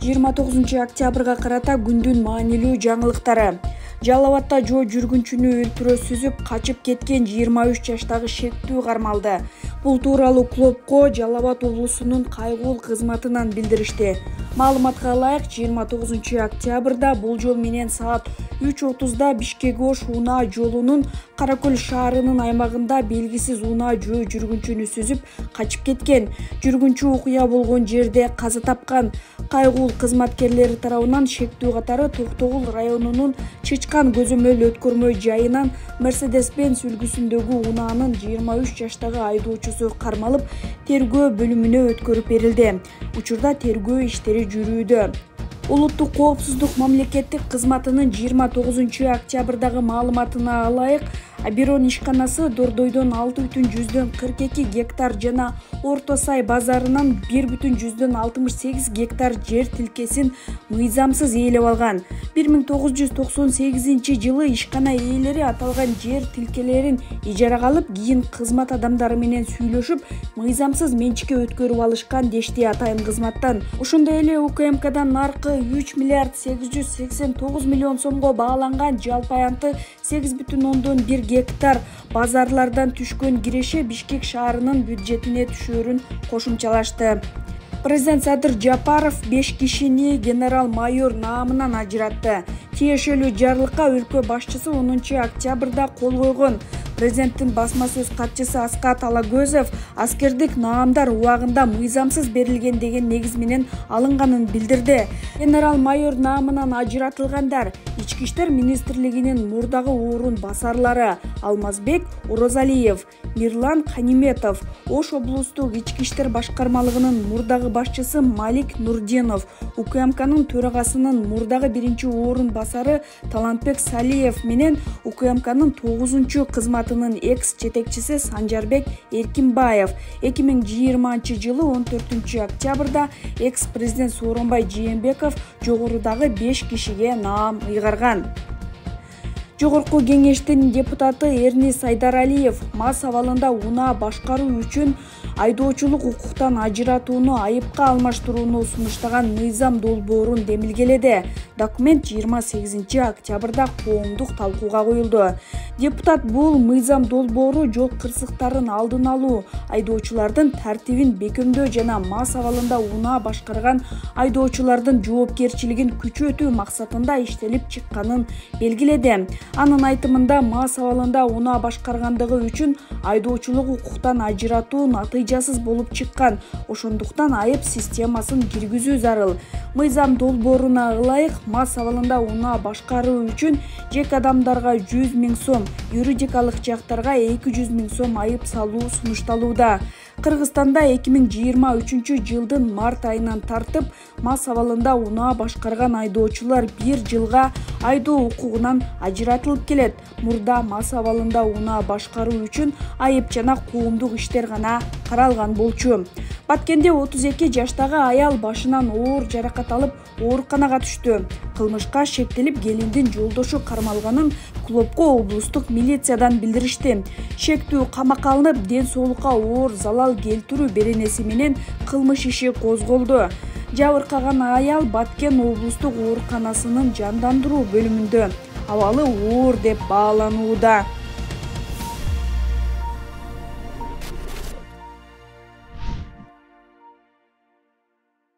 29-октябрга карата күндүн маанилүү жаңылыктары. Жалал Абадта жөө жүргүнчүнү өлтүрө сүзүп качып кеткен 23 жаштагы шектүү кармалды. Бул тууралуу Клопко Жалал Абад облусунун кайгуул кызматынан билдиришти. Маалыматка ылайык, 29-октябрда болжол менен саат 3:30 Бишкек-Ош унаа жолунун Каракөл шаарынын аймагында белгисиз унаа жөө жүргүнчүнү сүзүп качып кеткен. Жүргүнчү окуя болгон жерде каза тапкан. Кайгуул кызматкерлери тарабынан шектүү катары Токтогул районунун Чычкан көзөмөл өткөрмө жайынан Mercedes-Benz үлгүсүндөгү унаанын 23 жаштагы айдоочусу кармалып, тергөө бөлүмүнө өткөрүп берилди. Учурда тергөө иштери жүрүүдө. Улуттук коопсуздук мамлекеттик кызматынын 29-октябрдагы маалыматына ылайык, Аберон ишканасы Дордойдон 6,42 гектар жана Орто Сай базарынан 1,68 гектар жер тилкесин мыйзамсыз ээлеп алган. 1998-жылы ишкана ээлери аталган жер тилкелерин ижарага алып, кийин кызмат адамдары менен сүйлөшүп, мыйзамсыз менчикке өткөрүп алышкан дешти атайын кызматтан. Ошондой эле УКМКдан наркы 3 миллиард 889 миллион сомго бааланган жалпы аянты 8,1 гектар базарлардан түшкөн киреше Бишкек шаарынын бюджетине түшөөрүн кошумчалашты. Президент Садыр Жапаров 5 кишини генерал-майор наамынан ажыратты. Тиешелүү жарлыкка өлкө башчысы 10-октябрда кол койгон. Президенттин басма сөз катчысы Аскат Алагөзов аскердик наамдар убагында мыйзамсыз берилген деген негиз менен алынганын билдирди. Генерал-майор наамынан ажыратылгандар Ички иштер министрлигинин мурдагы орун басарлары Алмазбек Орозалиев, Мирлан Каниметов, Ош облустук ички иштер башкармалыгынын мурдагы башчысы Малик Нурдинов, УКМКнын төрагасынын мурдагы биринчи орун басары Талантбек Салиев менен УКМКнын 9-кызматынын экс-жетекчиси Санжарбек Эркинбаев 2020-жылы 14-октябрда экс-президент Сооронбай Жээнбеков жогорудагы 5 кишиге наам ыйгарган. Жогорку кеңештин депутаты Эрни Сайдаралиев мас абалында унаа башкаруу үчүн айдоочулук укуктан ажыратууну айыпка алмаштырууну сунуштаган мыйзам долбоорун демилгеледи. Документ 28-октябрда коомдук талкууга коюлду. Депутат бул мыйзам долбоору жол кырсыктарын алдын алуу, айдоочулардын тартибин бекемдөө жана мас абалында унаа башкарган айдоочулардын жоопкерчилигин күчөтүү максатында иштелип чыкканын белгиледи. Анын айтымында, мас абалында унаа башкаргандыгы үчүн айдоочулук укуктан ажыратуу натыйжасыз болуп чыккан. Ошондуктан айып системасын киргизүү зарыл. Мыйзам долбооруна ылайык, мас абалында унаа башкаруу үчүн жеке адамдарга 100 000 сом, юридикалык жактарга 200 000 сом айып салуу сунушталууда. Кыргызстанда 2023-жылдын март айынан тартып, мас абалында унаа башкарган айдоочулар 1 жылга айдоо укугунан ажыратылып келет. Мурда мас абалында унаа башкаруу үчүн айып жана коомдук иштер гана каралган болчу. Баткенде 32 жаштагы аял башынан оор жаракат алып ооруканага түштү. Кылмышка шектелип келиндин жолдошу кармалганын Клопко облустук милициядан билдиришти. Шектүү камакка алынып, ден соолукка оор залал келтирүү беренеси менен кылмыш иши козголду. Жабыркаган аял Баткен облустук ооруканасынын жандандыруу бөлүмүндө. Абалы оор деп бааланууда.